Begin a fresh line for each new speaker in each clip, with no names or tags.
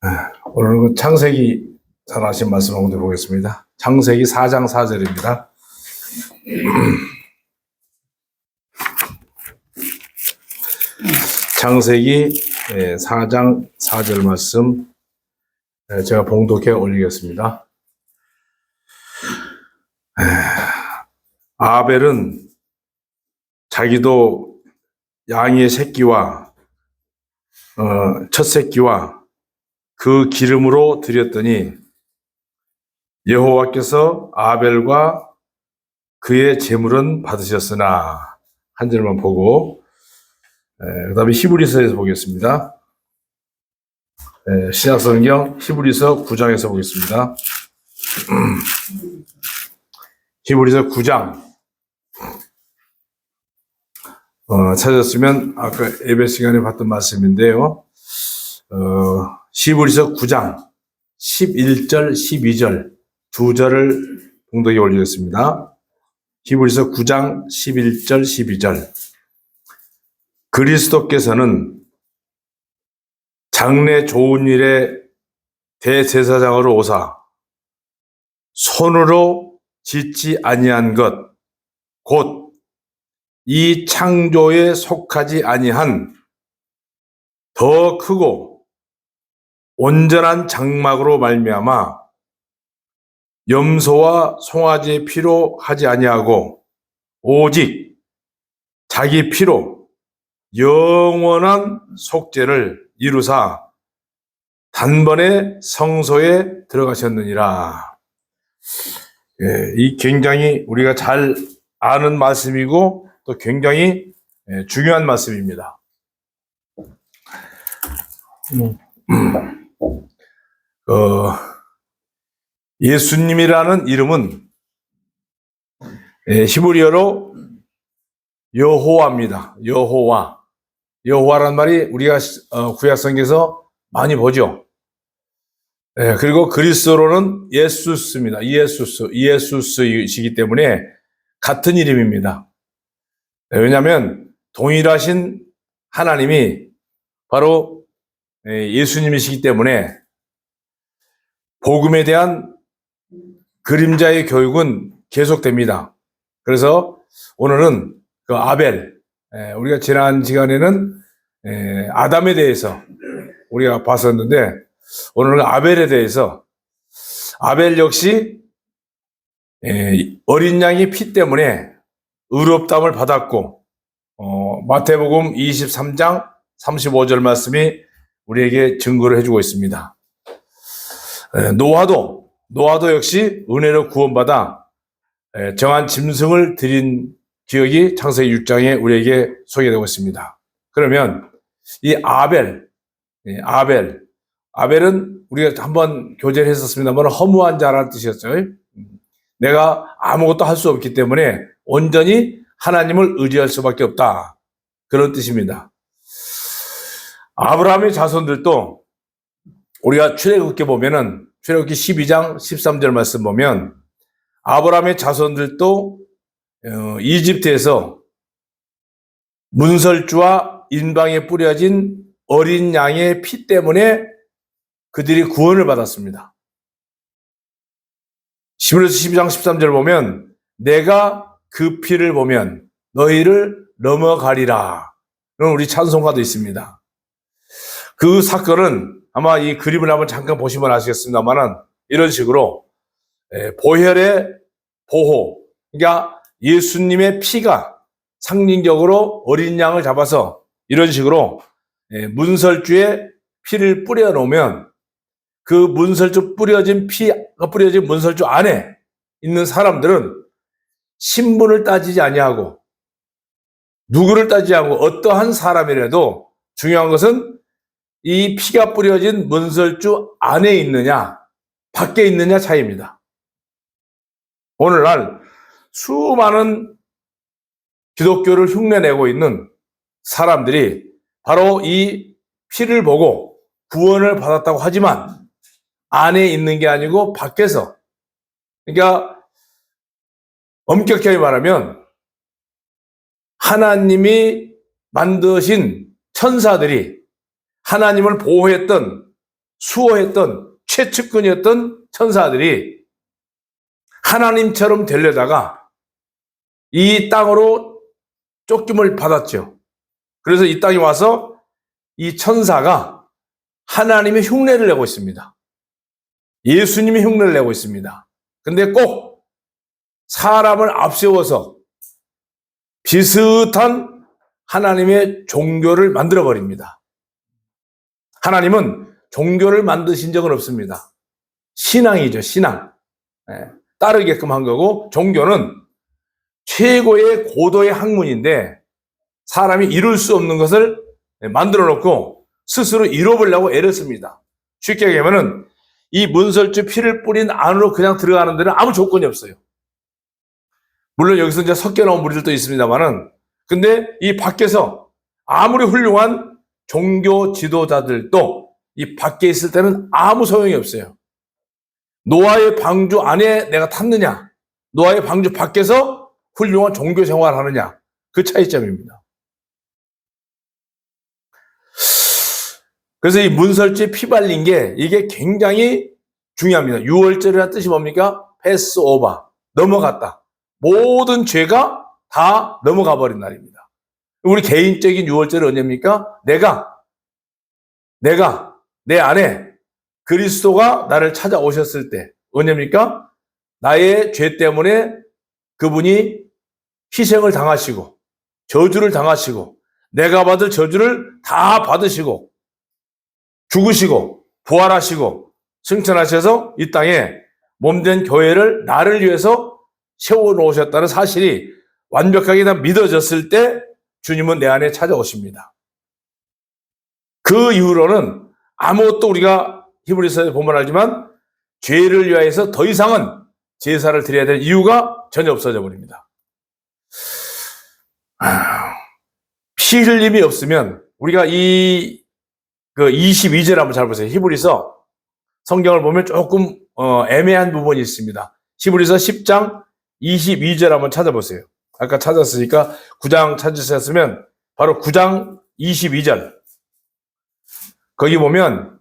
오늘은 창세기 잘하신 말씀 한번 보겠습니다. 창세기 4장 4절입니다. 창세기 4장 4절 말씀 제가 봉독해 올리겠습니다. 아벨은 자기도 양의 새끼와 첫 새끼와 그 기름으로 드렸더니 여호와께서 아벨과 그의 제물은 받으셨으나, 한 절만 보고 그 다음에 히브리서에서 보겠습니다. 신약성경 히브리서 9장에서 보겠습니다. 히브리서 9장 찾았으면 아까 예배 시간에 봤던 말씀인데요. 히브리서 9장 11절 12절 두 절을 봉독해 올리겠습니다. 히브리서 9장 11절 12절 그리스도께서는 장래 좋은 일에 대제사장으로 오사 손으로 짓지 아니한 것 곧 이 창조에 속하지 아니한 더 크고 온전한 장막으로 말미암아 염소와 송아지의 피로 하지 아니하고 오직 자기 피로 영원한 속죄를 이루사 단번에 성소에 들어가셨느니라. 이 굉장히 우리가 잘 아는 말씀이고 또 굉장히 중요한 말씀입니다. 예수님이라는 이름은 히브리어로 여호와입니다. 여호와란 말이 우리가 구약성경에서 많이 보죠. 그리고 그리스어로는 예수스입니다. 예수스이시기 때문에 같은 이름입니다. 왜냐하면 동일하신 하나님이 바로 예수님이시기 때문에 복음에 대한 그림자의 교육은 계속됩니다. 그래서 오늘은 그 아벨, 우리가 지난 시간에는 아담에 대해서 우리가 봤었는데 오늘은 아벨에 대해서, 아벨 역시 어린 양의 피 때문에 의롭다함을 받았고, 마태복음 23장 35절 말씀이 우리에게 증거를 해주고 있습니다. 노아도 역시 은혜로 구원받아 정한 짐승을 드린 기억이 창세기 6장에 우리에게 소개되고 있습니다. 그러면 이 아벨은 우리가 한번 교제를 했었습니다만 허무한 자라는 뜻이었죠. 내가 아무것도 할 수 없기 때문에 온전히 하나님을 의지할 수밖에 없다, 그런 뜻입니다. 아브라함의 자손들도 우리가 출애굽기 보면은, 출애굽기 12장 13절 말씀 보면 아브라함의 자손들도 이집트에서 문설주와 인방에 뿌려진 어린 양의 피 때문에 그들이 구원을 받았습니다. 히브리서 12장 13절 보면 내가 그 피를 보면 너희를 넘어가리라, 그런 우리 찬송가도 있습니다. 그 사건은 아마 이 그림을 한번 잠깐 보시면 아시겠습니다만은 이런 식으로 보혈의 보호, 그러니까 예수님의 피가 상징적으로 어린 양을 잡아서 이런 식으로 문설주에 피를 뿌려 놓으면 그 문설주 뿌려진 문설주 안에 있는 사람들은 신분을 따지지 아니하고 누구를 따지지 않고 어떠한 사람이라도 중요한 것은 이 피가 뿌려진 문설주 안에 있느냐 밖에 있느냐 차이입니다. 오늘날 수많은 기독교를 흉내내고 있는 사람들이 바로 이 피를 보고 구원을 받았다고 하지만 안에 있는 게 아니고 밖에서, 그러니까 엄격하게 말하면 하나님이 만드신 천사들이 하나님을 보호했던 수호했던 최측근이었던 천사들이 하나님처럼 되려다가 이 땅으로 쫓김을 받았죠. 그래서 이 땅에 와서 이 천사가 하나님의 흉내를 내고 있습니다. 예수님의 흉내를 내고 있습니다. 근데 꼭 사람을 앞세워서 비슷한 하나님의 종교를 만들어버립니다. 하나님은 종교를 만드신 적은 없습니다. 신앙이죠, 신앙. 따르게끔 한 거고, 종교는 최고의 고도의 학문인데 사람이 이룰 수 없는 것을 만들어 놓고 스스로 이뤄보려고 애를 씁니다. 쉽게 얘기하면은 이 문설주 피를 뿌린 안으로 그냥 들어가는 데는 아무 조건이 없어요. 물론 여기서 이제 섞여 나온 무리들도 있습니다만은, 근데 이 밖에서 아무리 훌륭한 종교 지도자들도 이 밖에 있을 때는 아무 소용이 없어요. 노아의 방주 안에 내가 탔느냐, 노아의 방주 밖에서 훌륭한 종교 생활을 하느냐, 그 차이점입니다. 그래서 이 문설주에 피 발린 게 이게 굉장히 중요합니다. 유월절이라는 뜻이 뭡니까? 패스오버, 넘어갔다. 모든 죄가 다 넘어가 버린 날입니다. 우리 개인적인 유월절은 언제입니까? 내가 내 안에 그리스도가 나를 찾아오셨을 때 언제입니까? 나의 죄 때문에 그분이 희생을 당하시고 저주를 당하시고 내가 받을 저주를 다 받으시고 죽으시고 부활하시고 승천하셔서 이 땅에 몸된 교회를 나를 위해서 세워놓으셨다는 사실이 완벽하게 다 믿어졌을 때 주님은 내 안에 찾아오십니다. 그 이후로는 아무것도 우리가 히브리서에 보면 알지만 죄를 위하여서 더 이상은 제사를 드려야 될 이유가 전혀 없어져 버립니다. 피 흘림이 없으면 우리가 이 22절 한번 잘 보세요. 히브리서 성경을 보면 조금 애매한 부분이 있습니다. 히브리서 10장 22절 한번 찾아보세요. 아까 찾았으니까 9장 찾으셨으면 바로 9장 22절. 거기 보면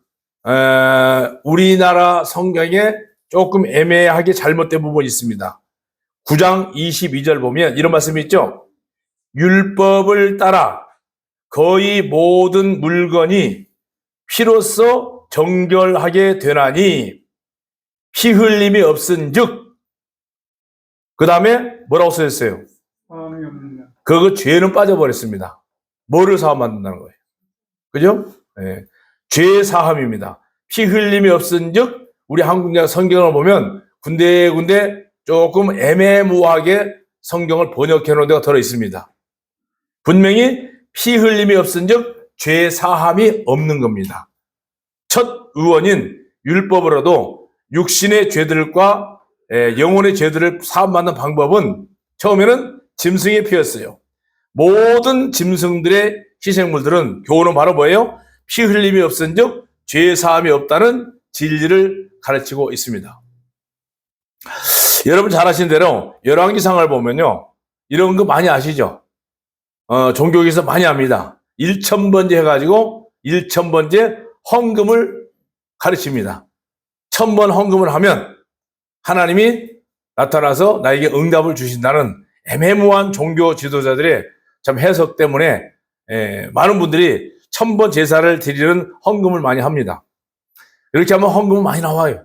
우리나라 성경에 조금 애매하게 잘못된 부분이 있습니다. 9장 22절 보면 이런 말씀이 있죠. 율법을 따라 거의 모든 물건이 피로써 정결하게 되나니 피 흘림이 없은즉, 그 다음에 뭐라고 써있어요? 그 죄는 빠져버렸습니다. 뭐를 사함 만든다는 거예요? 그죠? 네. 죄 사함입니다. 피 흘림이 없은즉, 우리 한국 성경을 보면 군데군데 조금 애매모호하게 성경을 번역해 놓은 데가 들어 있습니다. 분명히 피 흘림이 없은즉 죄 사함이 없는 겁니다. 첫 의원인 율법으로도 육신의 죄들과 영혼의 죄들을 사함받는 방법은 처음에는 짐승의 피였어요. 모든 짐승들의 희생물들은 교훈은 바로 뭐예요? 피 흘림이 없은즉 죄 사함이 없다는 진리를 가르치고 있습니다. 여러분 잘 아시는 대로 열왕기상을 보면요, 이런 거 많이 아시죠? 종교에서 많이 합니다. 1000번째 해가지고 1000번째 헌금을 가르칩니다. 1000번 헌금을 하면 하나님이 나타나서 나에게 응답을 주신다는 애매모호한 종교 지도자들의 참 해석 때문에 많은 분들이 1000번 제사를 드리는 헌금을 많이 합니다. 이렇게 하면 헌금은 많이 나와요.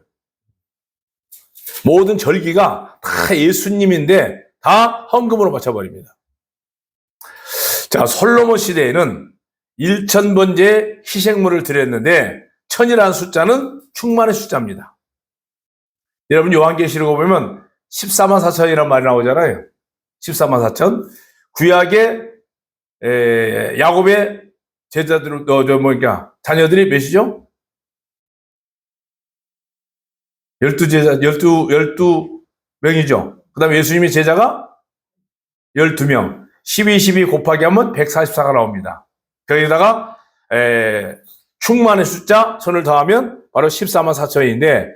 모든 절기가 다 예수님인데 다 헌금으로 맞춰버립니다. 자, 솔로몬 시대에는 1000번째 희생물을 드렸는데 1000이라는 숫자는 충만의 숫자입니다. 여러분 요한계시록 보면 14만 4천이라는 말이 나오잖아요. 14만 4천. 구약의 야곱의 제자들, 자녀들이 몇이죠? 12제자, 12명이죠. 그 다음에 예수님의 제자가 12명. 12, 12 곱하기 하면 144가 나옵니다. 거기다가 충만의 숫자, 선을 더하면 바로 14만 4천인데,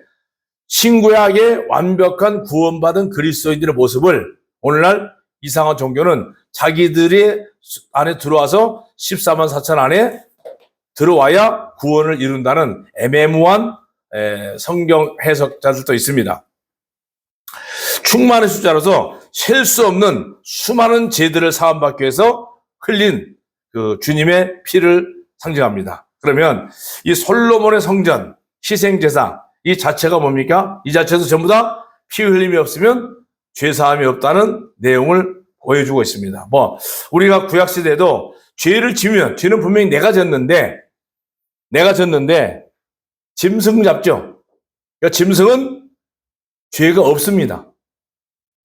신구약의 완벽한 구원받은 그리스도인들의 모습을 오늘날 이상한 종교는 자기들의 안에 들어와서 14만 4천 안에 들어와야 구원을 이룬다는 애매모호한 성경 해석자들도 있습니다. 충만의 숫자로서 셀 수 없는 수많은 죄들을 사함받기 위해서 흘린 그 주님의 피를 상징합니다. 그러면 이 솔로몬의 성전, 희생제사 이 자체가 뭡니까? 이 자체도 전부 다 피 흘림이 없으면 죄사함이 없다는 내용을 보여주고 있습니다. 우리가 구약시대에도 죄를 지면, 죄는 분명히 내가 졌는데 짐승 잡죠. 그러니까 짐승은 죄가 없습니다.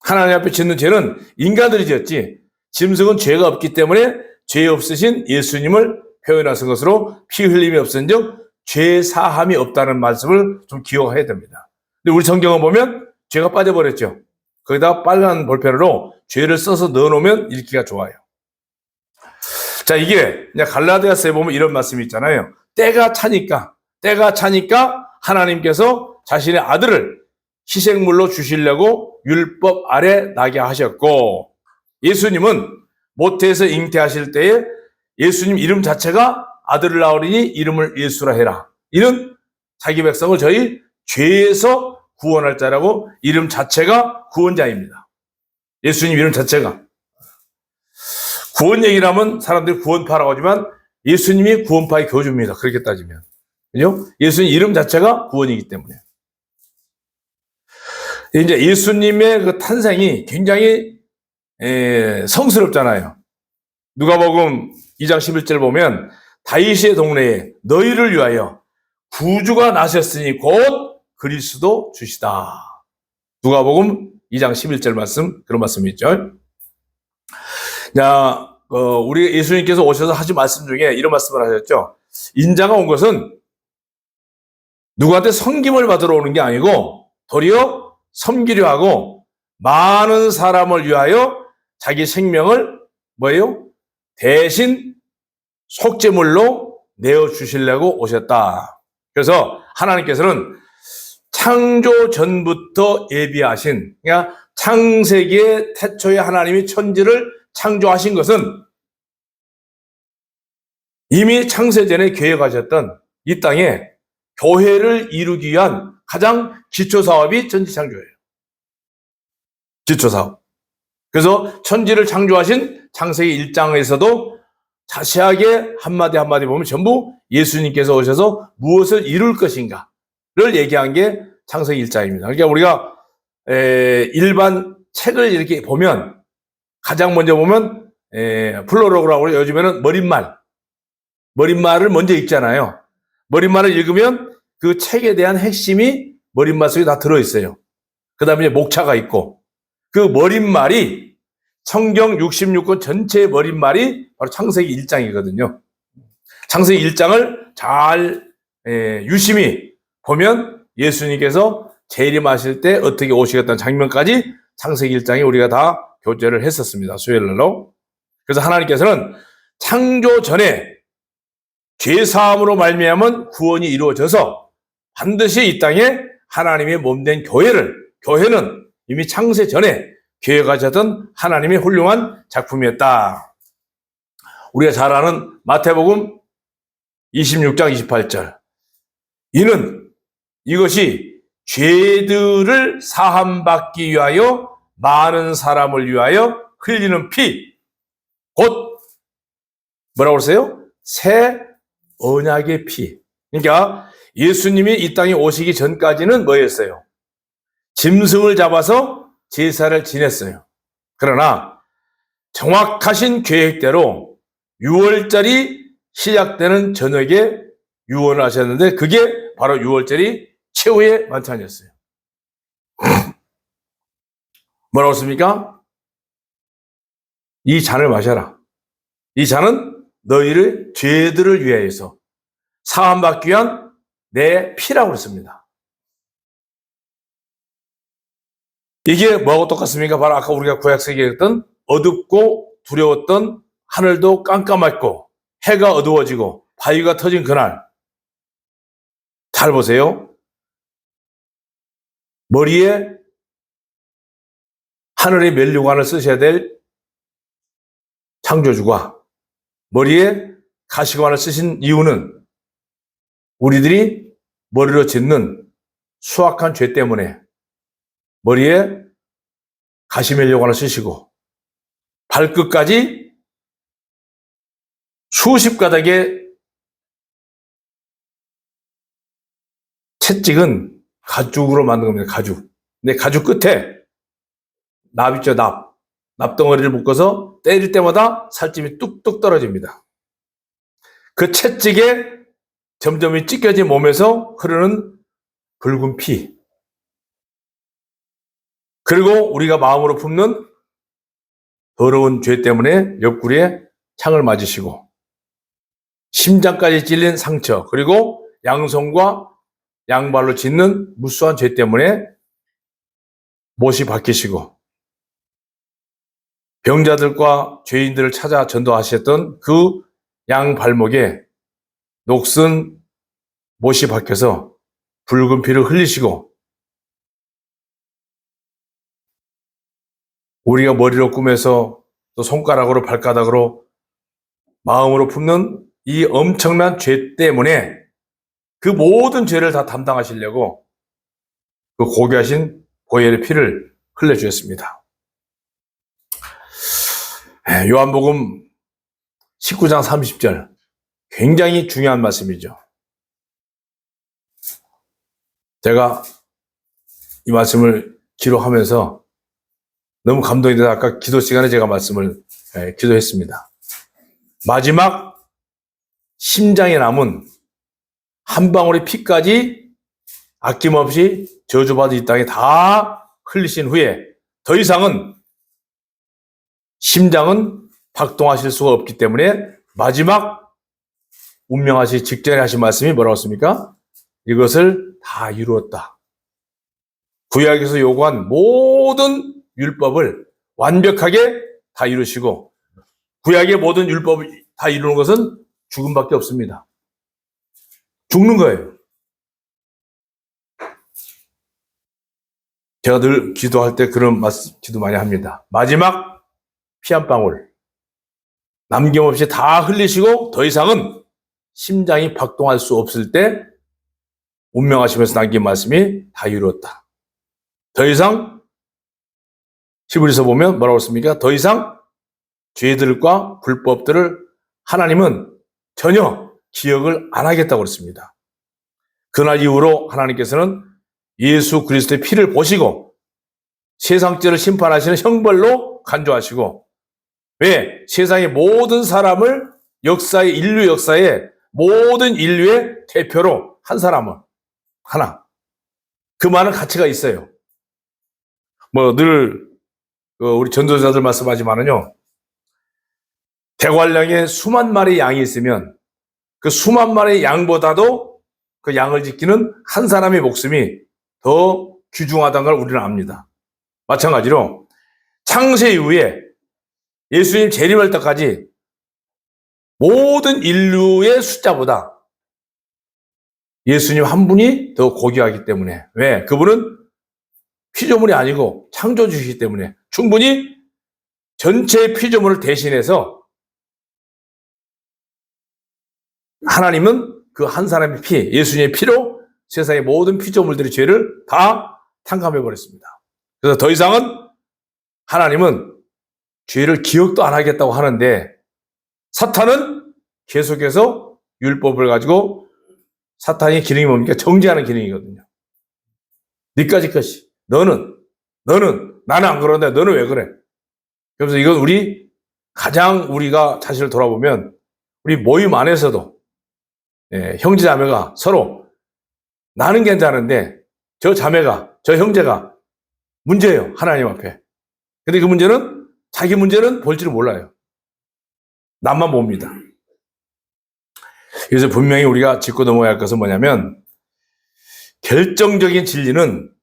하나님 앞에 짓는 죄는 인간들이 지었지, 짐승은 죄가 없기 때문에 죄 없으신 예수님을 표현하신 것으로 피 흘림이 없은즉 죄 사함이 없다는 말씀을 좀 기억해야 됩니다. 근데 우리 성경을 보면 죄가 빠져버렸죠. 거기다 빨간 볼펜으로 죄를 써서 넣어놓으면 읽기가 좋아요. 자, 이게 갈라디아서에 보면 이런 말씀이 있잖아요. 때가 차니까 하나님께서 자신의 아들을 희생물로 주시려고 율법 아래 나게 하셨고, 예수님은 모태에서 잉태하실 때에 예수님 이름 자체가 아들을 낳으리니 이름을 예수라 해라. 이는 자기 백성을 저희 죄에서 구원할 자라고, 이름 자체가 구원자입니다. 예수님 이름 자체가. 구원 얘기를 하면 사람들이 구원파라고 하지만 예수님이 구원파의 교주입니다. 그렇게 따지면. 그죠? 예수님 이름 자체가 구원이기 때문에. 이제 예수님의 그 탄생이 굉장히 성스럽잖아요. 누가복음 2장 11절 보면 다윗의 동네에 너희를 위하여 구주가 나셨으니 곧 그리스도 주시다. 누가복음 2장 11절 말씀, 그런 말씀이 있죠. 자, 우리 예수님께서 오셔서 하신 말씀 중에 이런 말씀을 하셨죠. 인자가 온 것은 누구한테 섬김을 받으러 오는 게 아니고 도리어 섬기려 하고 많은 사람을 위하여 자기 생명을 대신 속죄물로 내어주시려고 오셨다. 그래서 하나님께서는 창조 전부터 예비하신, 그러니까 창세기의 태초에 하나님이 천지를 창조하신 것은 이미 창세전에 계획하셨던 이 땅에 교회를 이루기 위한 가장 기초사업이 천지창조예요. 기초사업. 그래서 천지를 창조하신 창세기 1장에서도 자세하게 한마디 한마디 보면 전부 예수님께서 오셔서 무엇을 이룰 것인가를 얘기한 게 창세기 1장입니다. 그러니까 우리가 일반 책을 이렇게 보면 가장 먼저 보면 플로로그라고 요즘에는 머릿말을 먼저 읽잖아요. 머릿말을 읽으면 그 책에 대한 핵심이 머릿말 속에 다 들어있어요. 그 다음에 목차가 있고, 그 머릿말이 성경 66권 전체의 머릿말이 바로 창세기 1장이거든요. 창세기 1장을 잘 유심히 보면 예수님께서 재림하실 때 어떻게 오시겠다는 장면까지 창세기 1장에 우리가 다 교제를 했었습니다. 수요일날로. 그래서 하나님께서는 창조 전에 죄사함으로 말미암은 구원이 이루어져서 반드시 이 땅에 하나님의 몸된 교회는 이미 창세 전에 계획하셨던 하나님의 훌륭한 작품이었다. 우리가 잘 아는 마태복음 26장 28절. 이것이 죄들을 사함받기 위하여 많은 사람을 위하여 흘리는 피, 곧 뭐라고 그러세요? 새 언약의 피. 그러니까 예수님이 이 땅에 오시기 전까지는 뭐였어요? 짐승을 잡아서 제사를 지냈어요. 그러나 정확하신 계획대로 6월절이 시작되는 저녁에 유언을 하셨는데 그게 바로 6월절이 최후의 만찬이었어요. 뭐라고 했습니까? 이 잔을 마셔라. 이 잔은 너희를 죄들을 위하여서 사함받기 위한 내 피라고 그랬습니다. 이게 뭐하고 똑같습니까? 바로 아까 우리가 구약세계에 했던 어둡고 두려웠던 하늘도 깜깜했고 해가 어두워지고 바위가 터진 그날. 잘 보세요. 머리에 하늘의 면류관을 쓰셔야 될 창조주가 머리에 가시관을 쓰신 이유는 우리들이 머리로 짓는 수악한 죄 때문에 머리에 가시멜로관을 쓰시고 발끝까지 수십 가닥의 채찍은 가죽으로 만든 겁니다. 가죽. 근데 가죽 끝에 납 있죠, 납. 납덩어리를 묶어서 때릴 때마다 살집이 뚝뚝 떨어집니다. 그 채찍에 점점 찢겨진 몸에서 흐르는 붉은 피. 그리고 우리가 마음으로 품는 더러운 죄 때문에 옆구리에 창을 맞으시고 심장까지 찔린 상처, 그리고 양손과 양발로 짓는 무수한 죄 때문에 못이 박히시고 병자들과 죄인들을 찾아 전도하셨던 그 양발목에 녹슨 못이 박혀서 붉은 피를 흘리시고 우리가 머리로 꾸며서 또 손가락으로 발가락으로 마음으로 품는 이 엄청난 죄 때문에 그 모든 죄를 다 담당하시려고 그 고귀하신 보혈의 피를 흘려주셨습니다. 요한복음 19장 30절 굉장히 중요한 말씀이죠. 제가 이 말씀을 기록하면서 너무 감동이 돼서 아까 기도 시간에 제가 말씀을 기도했습니다. 마지막 심장에 남은 한 방울의 피까지 아낌없이 저주받은 이 땅에 다 흘리신 후에 더 이상은 심장은 박동하실 수가 없기 때문에 마지막 운명하시기 직전에 하신 말씀이 뭐라고 했습니까? 이것을 다 이루었다. 구약에서 요구한 모든 율법을 완벽하게 다 이루시고 구약의 모든 율법을 다 이루는 것은 죽음밖에 없습니다. 죽는 거예요. 제가 늘 기도할 때 그런 기도 많이 합니다. 마지막 피 한 방울 남김없이 다 흘리시고 더 이상은 심장이 박동할 수 없을 때 운명하시면서 남긴 말씀이 다 이루었다. 더 이상 히브리서 보면 뭐라고 했습니까? 더 이상 죄들과 불법들을 하나님은 전혀 기억을 안 하겠다고 그랬습니다. 그날 이후로 하나님께서는 예수 그리스도의 피를 보시고 세상죄를 심판하시는 형벌로 간주하시고 왜? 세상의 모든 사람을 인류 역사의 모든 인류의 대표로 한 사람은 하나. 그 많은 가치가 있어요. 늘 우리 전도자들 말씀하지만은요. 대관령에 수만 마리의 양이 있으면 그 수만 마리의 양보다도 그 양을 지키는 한 사람의 목숨이 더 귀중하다는 걸 우리는 압니다. 마찬가지로 창세 이후에 예수님 재림할 때까지 모든 인류의 숫자보다 예수님 한 분이 더 고귀하기 때문에 왜? 그분은 피조물이 아니고 창조주시기 때문에 충분히 전체 피조물을 대신해서 하나님은 그 한 사람의 피, 예수님의 피로 세상의 모든 피조물들의 죄를 다 탕감해버렸습니다. 그래서 더 이상은 하나님은 죄를 기억도 안 하겠다고 하는데 사탄은 계속해서 율법을 가지고 사탄의 기능이 뭡니까? 정죄하는 기능이거든요. 니까지 것이 너는 나는 안 그러는데 너는 왜 그래? 그래서 이건 우리가 자신을 돌아보면 우리 모임 안에서도 형제 자매가 서로 나는 괜찮은데 저 형제가 문제예요. 하나님 앞에. 근데 그 문제는 자기 문제는 볼 줄을 몰라요. 남만 봅니다. 그래서 분명히 우리가 짚고 넘어야 할 것은 뭐냐면 결정적인 진리는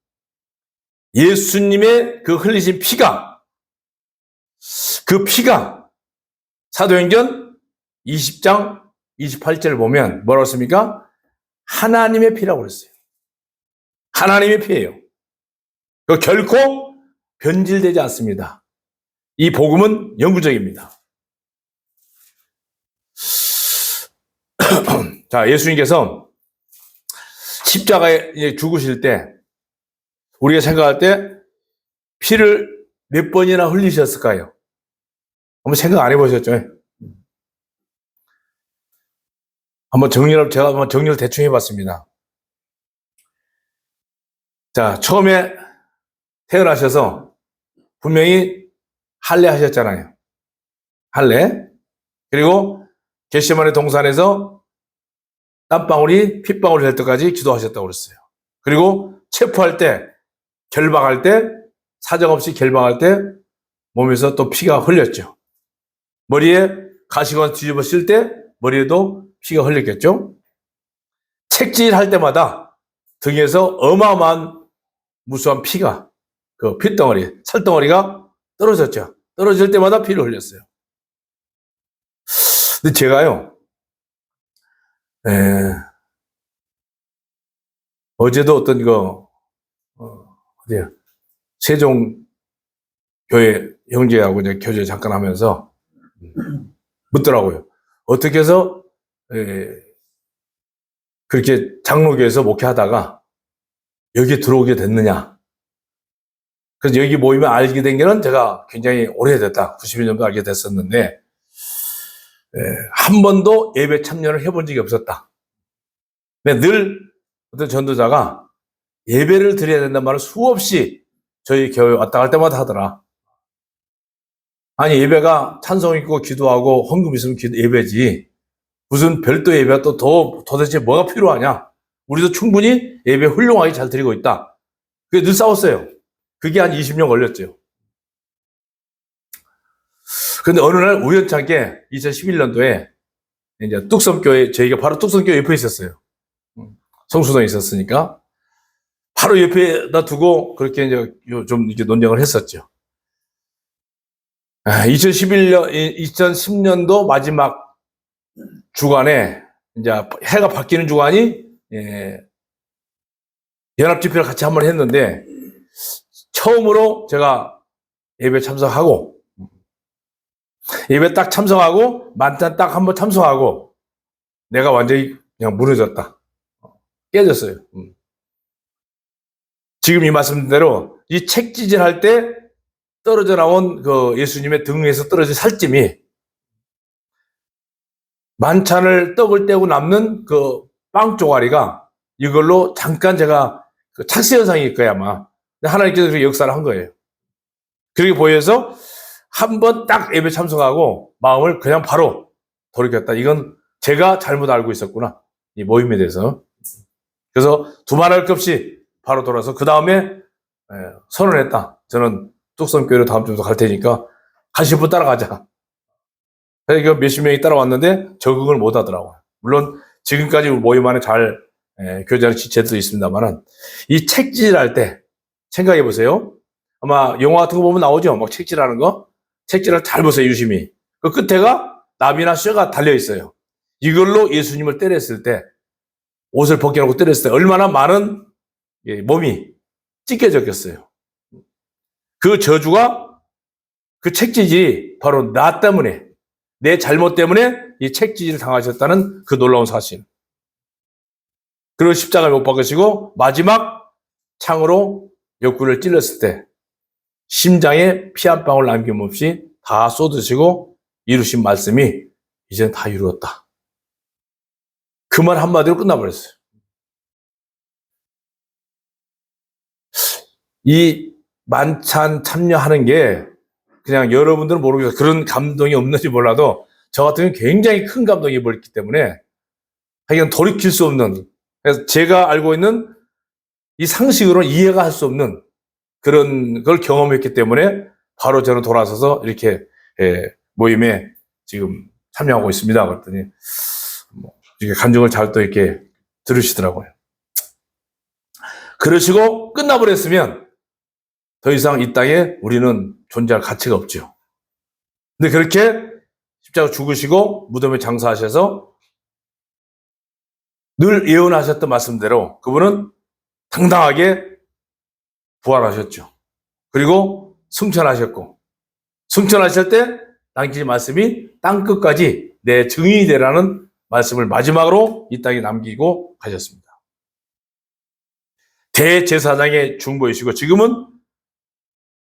예수님의 그 흘리신 피가 그 피가 사도행전 20장 28절을 보면 뭐라고 했습니까? 하나님의 피라고 그랬어요. 하나님의 피예요. 그 결코 변질되지 않습니다. 이 복음은 영구적입니다. 자, 예수님께서 십자가에 이제 죽으실 때 우리가 생각할 때 피를 몇 번이나 흘리셨을까요? 한번 생각 안 해보셨죠? 제가 한번 정리를 대충 해봤습니다. 자, 처음에 태어나셔서 분명히 할례 하셨잖아요. 할례. 그리고 겟세마네 동산에서 땀방울이 핏방울이 될 때까지 기도하셨다고 그랬어요. 그리고 체포할 때, 결박할 때, 사정없이 결박할 때 몸에서 또 피가 흘렸죠. 머리에 가시관 뒤집어 쓸 때 머리에도 피가 흘렸겠죠. 책질할 때마다 등에서 어마어마한 무수한 피가, 그 핏덩어리, 살덩어리가 떨어졌죠. 떨어질 때마다 피를 흘렸어요. 근데 제가요, 어제도 어떤 어디야, 세종교회 형제하고 이제 교제 잠깐 하면서 묻더라고요. 어떻게 해서, 그렇게 장로교에서 목회하다가 여기 들어오게 됐느냐. 그래서 여기 모임을 알게 된 게는 제가 굉장히 오래됐다. 90일 정도 알게 됐었는데, 한 번도 예배 참여를 해본 적이 없었다. 근데 늘 어떤 전도자가 예배를 드려야 된다는 말을 수없이 저희 교회 왔다 갈 때마다 하더라. 아니, 예배가 찬송 있고 기도하고 헌금 있으면 예배지. 무슨 별도 예배가 또 도대체 뭐가 필요하냐. 우리도 충분히 예배 훌륭하게 잘 드리고 있다. 그게 늘 싸웠어요. 그게 한 20년 걸렸죠. 근데 어느 날 우연찮게 2011년도에 이제 뚝섬교회, 저희가 바로 뚝섬교회 옆에 있었어요. 성수동에 있었으니까. 바로 옆에다 두고 그렇게 이제 좀 이렇게 논쟁을 했었죠. 2010년도 마지막 주간에 이제 해가 바뀌는 주간이 연합집회를 같이 한번 했는데 처음으로 제가 예배 참석하고 예배 딱 참석하고 만찬 딱 한번 참석하고 내가 완전히 그냥 무너졌다. 깨졌어요. 지금 이 말씀대로 이 책지질 할 때 떨어져 나온 그 예수님의 등에서 떨어진 살찜이 만찬을 떡을 떼고 남는 그 빵 쪼가리가 이걸로 잠깐 제가 그 착시 현상일 거야 아마. 하나님께서 그렇게 역사를 한 거예요. 그렇게 보여서 한 번 딱 예배 참석하고 마음을 그냥 바로 돌이켰다. 이건 제가 잘못 알고 있었구나. 이 모임에 대해서. 그래서 두말할 것 없이 바로 돌아서 그 다음에 선언했다. 저는 뚝섬교회로 다음 주부터 갈 테니까 가실 분 따라가자. 그래서 몇십 명이 따라왔는데 적응을 못 하더라고요. 물론 지금까지 모임 안에 잘 교제하는 지체도 있습니다만은 이 책질할 때 생각해 보세요. 아마 영화 같은 거 보면 나오죠. 막 책질하는 거. 책질을 잘 보세요. 유심히. 그 끝에가 나비나 쇠가 달려 있어요. 이걸로 예수님을 때렸을 때 옷을 벗겨놓고 때렸을 때 얼마나 많은 몸이 찢겨졌겠어요. 그 저주가 그 책질이 바로 나 때문에 내 잘못 때문에 이 책지지를 당하셨다는 그 놀라운 사실. 그리고 십자가에 못 박으시고 마지막 창으로 옆구리를 찔렀을 때 심장에 피 한 방울 남김없이 다 쏟으시고 이루신 말씀이 이제는 다 이루었다. 그 말 한마디로 끝나버렸어요. 이 만찬 참여하는 게 그냥 여러분들은 모르겠어요. 그런 감동이 없는지 몰라도 저 같은 경우는 굉장히 큰 감동이 입었기 때문에 하여간 돌이킬 수 없는, 그래서 제가 알고 있는 이 상식으로는 이해가 할 수 없는 그런 걸 경험했기 때문에 바로 저는 돌아서서 이렇게 모임에 지금 참여하고 있습니다. 그랬더니 이렇게 간증을 잘 또 이렇게 들으시더라고요. 그러시고 끝나버렸으면 더 이상 이 땅에 우리는 존재할 가치가 없죠. 근데 그렇게 십자가 죽으시고 무덤에 장사하셔서 늘 예언하셨던 말씀대로 그분은 당당하게 부활하셨죠. 그리고 승천하셨고 승천하실 때 남기신 말씀이 땅끝까지 내 증인이 되라는 말씀을 마지막으로 이 땅에 남기고 가셨습니다. 대제사장의 중보이시고 지금은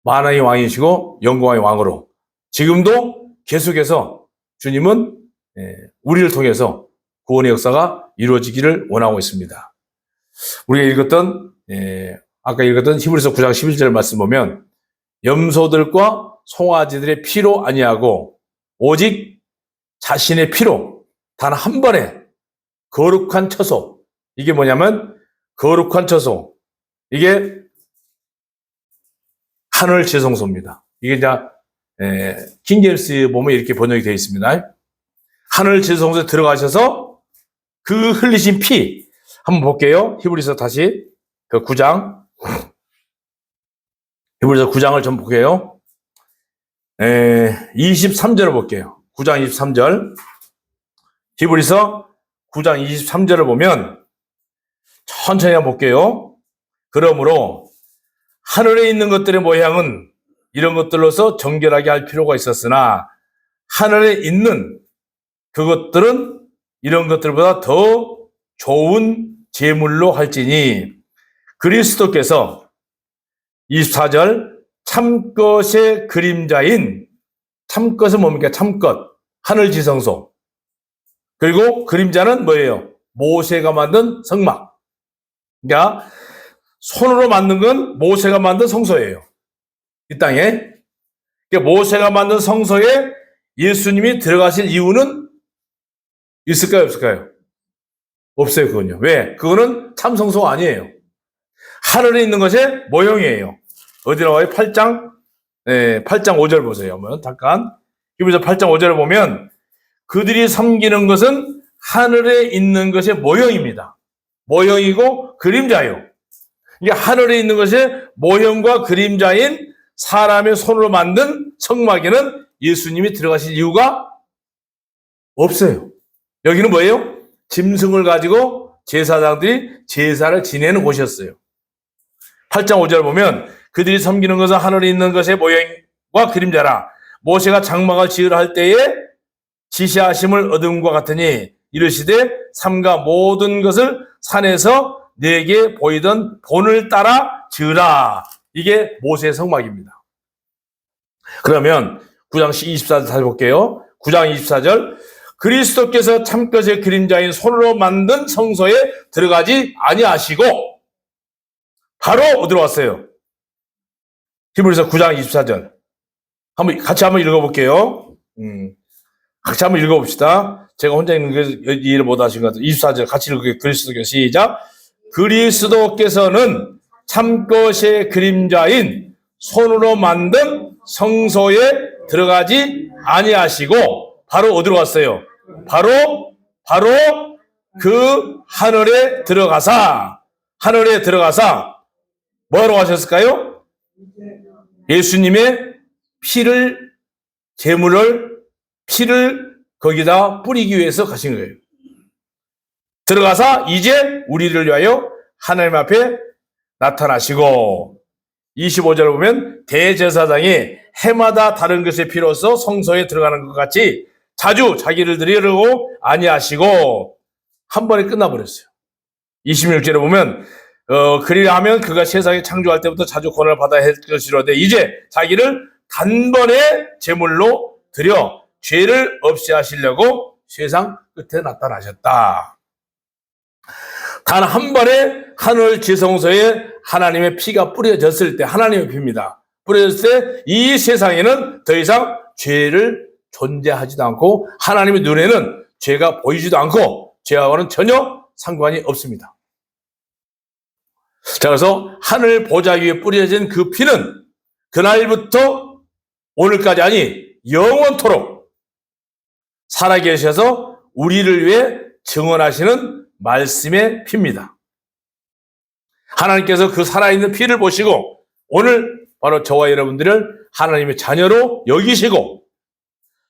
만왕의 왕이시고 영광의 왕으로 지금도 계속해서 주님은 우리를 통해서 구원의 역사가 이루어지기를 원하고 있습니다. 우리가 읽었던 아까 읽었던 히브리서 9장 11절 말씀 보면 염소들과 송아지들의 피로 아니하고 오직 자신의 피로 단 한 번에 거룩한 처소, 이게 뭐냐면 거룩한 처소, 이게 하늘 지성소입니다. 이게 이제 킹제임스 보면 이렇게 번역이 되어 있습니다. 하늘 지성소에 들어가셔서 그 흘리신 피 한번 볼게요. 히브리서 다시 그 9장 히브리서 9장을 좀 볼게요. 23절을 볼게요. 9장 23절. 히브리서 9장 23절을 보면 천천히 한번 볼게요. 그러므로 하늘에 있는 것들의 모양은 이런 것들로서 정결하게 할 필요가 있었으나 하늘에 있는 그것들은 이런 것들보다 더 좋은 제물로 할지니 그리스도께서 24절 참것의 그림자인 참것은 뭡니까? 참것 하늘 지성소 그리고 그림자는 뭐예요? 모세가 만든 성막. 그러니까 손으로 만든 건 모세가 만든 성소예요. 이 땅에. 그러니까 모세가 만든 성소에 예수님이 들어가실 이유는 있을까요? 없을까요? 없어요. 그건요. 왜? 그거는 참 성소가 아니에요. 하늘에 있는 것의 모형이에요. 어디 나와요? 8장 5절 보세요. 한번 잠깐. 히브리서 8장 5절을 보면 그들이 섬기는 것은 하늘에 있는 것의 모형입니다. 모형이고 그림자예요. 이게 하늘에 있는 것의 모형과 그림자인 사람의 손으로 만든 성막에는 예수님이 들어가실 이유가 없어요. 여기는 뭐예요? 짐승을 가지고 제사장들이 제사를 지내는 곳이었어요. 8장 5절 보면 그들이 섬기는 것은 하늘에 있는 것의 모형과 그림자라 모세가 장막을 지으라 할 때에 지시하심을 얻음과 같으니 이르시되 삼가 모든 것을 산에서 내게 보이던 본을 따라 지으라. 이게 모세의 성막입니다. 그러면 9장 24절 다시 볼게요. 9장 24절 그리스도께서 참것의 그림자인 손으로 만든 성소에 들어가지 아니하시고 바로 어디로 왔어요? 히브리서 9장 24절 같이 한번 읽어볼게요. 같이 한번 읽어봅시다. 제가 혼자 읽는 게 이해를 못 하신 것 같아요. 24절 같이 읽을게요. 그리스도께서 시작. 그리스도께서는 참것의 그림자인 손으로 만든 성소에 들어가지 아니하시고 바로 어디로 갔어요? 바로 그 하늘에 들어가사 뭐하러 가셨을까요? 예수님의 피를 거기다 뿌리기 위해서 가신 거예요. 들어가서 이제 우리를 위하여 하나님 앞에 나타나시고 25절을 보면 대제사장이 해마다 다른 것의 피로서 성소에 들어가는 것 같이 자주 자기를 드리려고 아니하시고 한 번에 끝나버렸어요. 26절에 보면 그리라 하면 그가 세상에 창조할 때부터 자주 권한을 받아야 할 것이로되 이제 자기를 단번에 제물로 드려 죄를 없이 하시려고 세상 끝에 나타나셨다. 단 한 번에 하늘 지성소에 하나님의 피가 뿌려졌을 때 하나님의 피입니다. 뿌려졌을 때 이 세상에는 더 이상 죄를 존재하지도 않고 하나님의 눈에는 죄가 보이지도 않고 죄와는 전혀 상관이 없습니다. 자, 그래서 하늘 보좌 위에 뿌려진 그 피는 그날부터 오늘까지 아니 영원토록 살아계셔서 우리를 위해 증언하시는 말씀의 피입니다. 하나님께서 그 살아있는 피를 보시고 오늘 바로 저와 여러분들을 하나님의 자녀로 여기시고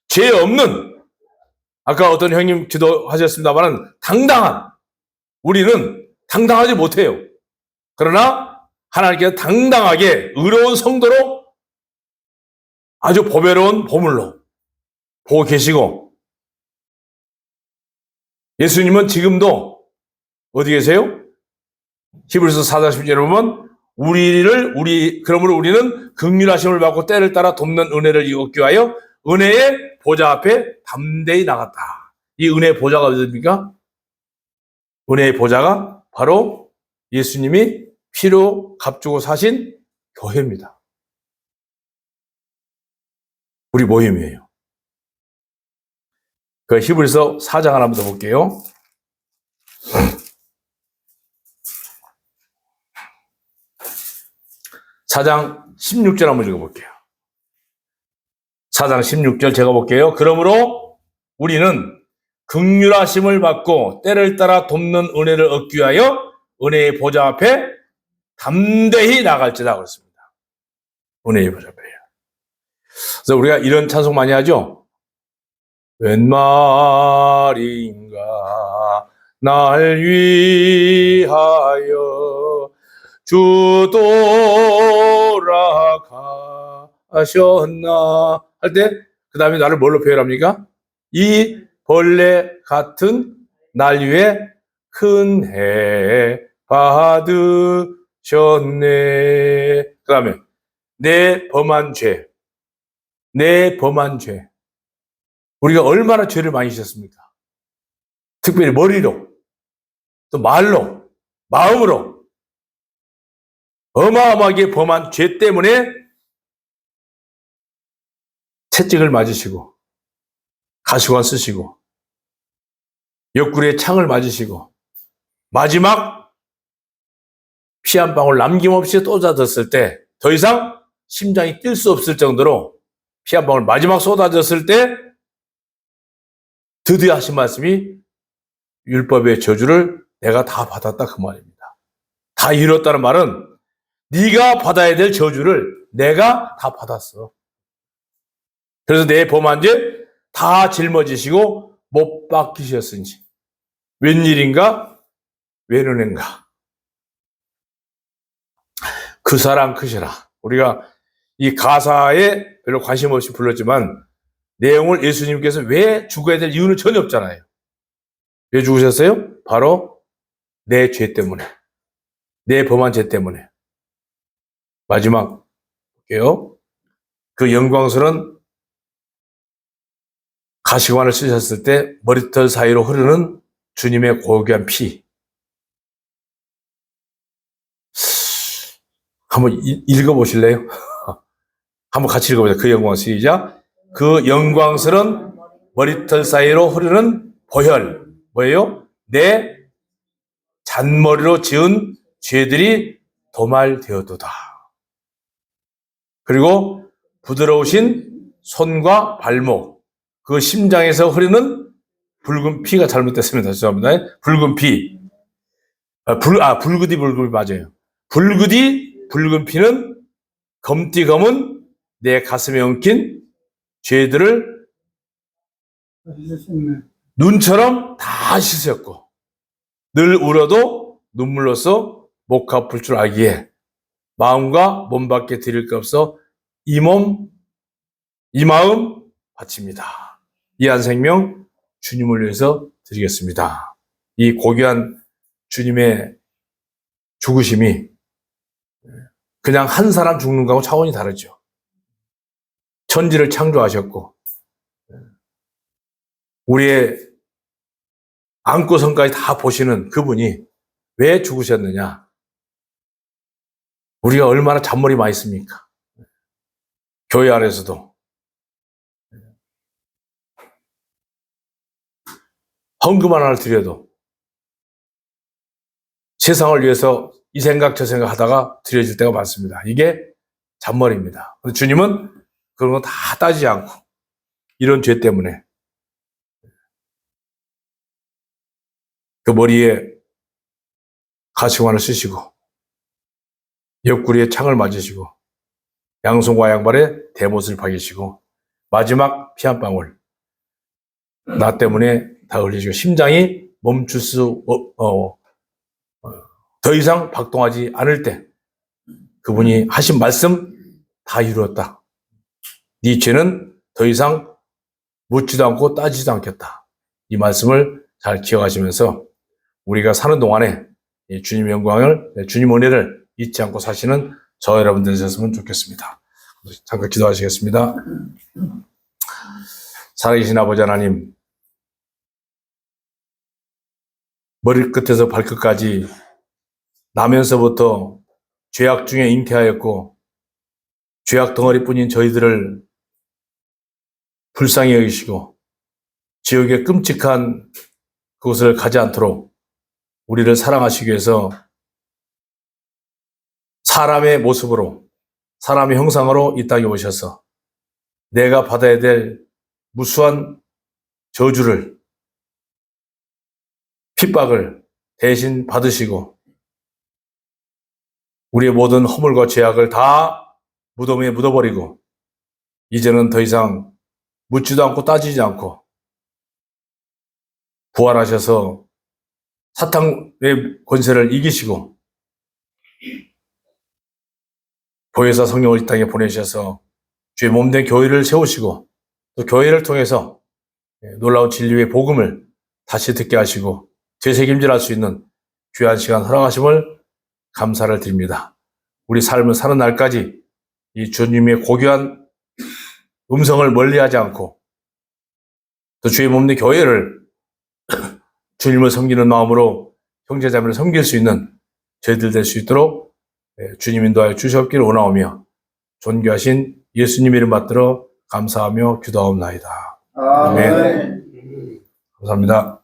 죄 없는 아까 어떤 형님 기도하셨습니다만 당당한 우리는 당당하지 못해요. 그러나 하나님께서 당당하게 의로운 성도로 아주 보배로운 보물로 보고 계시고 예수님은 지금도 어디 계세요? 히브리서 4장 10절에 보면 그러므로 우리는 긍휼하심을 받고 때를 따라 돕는 은혜를 얻기 위하여 은혜의 보좌 앞에 담대히 나갔다. 이 은혜의 보좌가 어디입니까? 은혜의 보좌가 바로 예수님이 피로 값주고 사신 교회입니다. 우리 모임이에요. 그 히브리서 4장 하나 더 볼게요. 4장 16절 한번 읽어볼게요. 4장 16절 제가 볼게요. 그러므로 우리는 긍휼하심을 받고 때를 따라 돕는 은혜를 얻기 위하여 은혜의 보좌 앞에 담대히 나갈지다 그랬습니다. 은혜의 보좌 앞에. 그래서 우리가 이런 찬송 많이 하죠. 웬 말인가 날 위하여 주 돌아가셨나 할 때 그 다음에 나를 뭘로 표현합니까? 이 벌레 같은 날 위에 큰 해 받으셨네. 그 다음에 내 범한 죄. 우리가 얼마나 죄를 많이 지었습니까? 특별히 머리로, 또 말로, 마음으로 어마어마하게 범한 죄 때문에 채찍을 맞으시고 가시관 쓰시고 옆구리에 창을 맞으시고 마지막 피 한 방울 남김없이 쏟아졌을 때 더 이상 심장이 뛸 수 없을 정도로 피 한 방울 마지막 쏟아졌을 때 드디어 하신 말씀이 율법의 저주를 내가 다 받았다 그 말입니다. 다 이뤘다는 말은 네가 받아야 될 저주를 내가 다 받았어. 그래서 내 범한 죄 다 짊어지시고 못 박히셨으니 웬일인가 웬은행가 그 사랑 크시라. 우리가 이 가사에 별로 관심 없이 불렀지만 내용을 예수님께서 왜 죽어야 될 이유는 전혀 없잖아요. 왜 죽으셨어요? 바로 내 죄 때문에, 내 범한 죄 때문에. 마지막 볼게요. 그 영광스러운 가시관을 쓰셨을 때 머리털 사이로 흐르는 주님의 고귀한 피. 한번 읽어보실래요? 한번 같이 읽어보자. 그 영광 시작. 그 영광스러운 머리털 사이로 흐르는 보혈. 뭐예요? 내 잔머리로 지은 죄들이 도말되었도다. 그리고 부드러우신 손과 발목, 그 심장에서 흐르는 붉은 피가 잘못됐습니다. 죄송합니다. 붉은 피. 붉으디 맞아요. 붉으디 붉은 피는 검디 검은 내 가슴에 엉킨 죄들을 눈처럼 다 씻었고 늘 울어도 눈물로써 목 갚을 줄 알기에 마음과 몸밖에 드릴 게 없어 이 마음 바칩니다. 이 한 생명 주님을 위해서 드리겠습니다. 이 고귀한 주님의 죽으심이 그냥 한 사람 죽는 거하고 차원이 다르죠. 천지를 창조하셨고 우리의 안고 성까지 다 보시는 그분이 왜 죽으셨느냐? 우리가 얼마나 잔머리 많이 씁니까? 교회 안에서도 헌금 하나를 드려도 세상을 위해서 이 생각 저 생각 하다가 드려질 때가 많습니다. 이게 잔머리입니다. 주님은 그런 거 다 따지지 않고 이런 죄 때문에 그 머리에 가시관을 쓰시고 옆구리에 창을 맞으시고 양손과 양발에 대못을 박이시고 마지막 피 한 방울 나 때문에 다 흘리시고 심장이 멈출 수 더 이상 박동하지 않을 때 그분이 하신 말씀 다 이루었다. 네 죄는 더 이상 묻지도 않고 따지지도 않겠다. 이 말씀을 잘 기억하시면서 우리가 사는 동안에 이 주님의 영광을, 주님 은혜를 잊지 않고 사시는 저 여러분들 되셨으면 좋겠습니다. 잠깐 기도하시겠습니다. 살아계신 아버지 하나님, 머리끝에서 발끝까지 나면서부터 죄악 중에 잉태하였고 죄악 덩어리뿐인 저희들을 불쌍히 여기시고 지옥의 끔찍한 그곳을 가지 않도록 우리를 사랑하시기 위해서 사람의 모습으로, 사람의 형상으로 이 땅에 오셔서 내가 받아야 될 무수한 저주를, 핍박을 대신 받으시고 우리의 모든 허물과 죄악을 다 무덤에 묻어버리고 이제는 더 이상 묻지도 않고 따지지 않고 부활하셔서 사탄의 권세를 이기시고 보혜사 성령을 이 땅에 보내셔서 주의 몸된 교회를 세우시고 또 교회를 통해서 놀라운 진리의 복음을 다시 듣게 하시고 되새김질할 수 있는 귀한 시간 허락하심을 감사를 드립니다. 우리 삶을 사는 날까지 이 주님의 고귀한 음성을 멀리하지 않고 또 주의 몸된 교회를 주님을 섬기는 마음으로 형제자매를 섬길 수 있는 저희들 될 수 있도록 주님 인도하여 주시옵기를 원하오며 존귀하신 예수님 이름 받들어 감사하며 기도하옵나이다. 아멘. 감사합니다.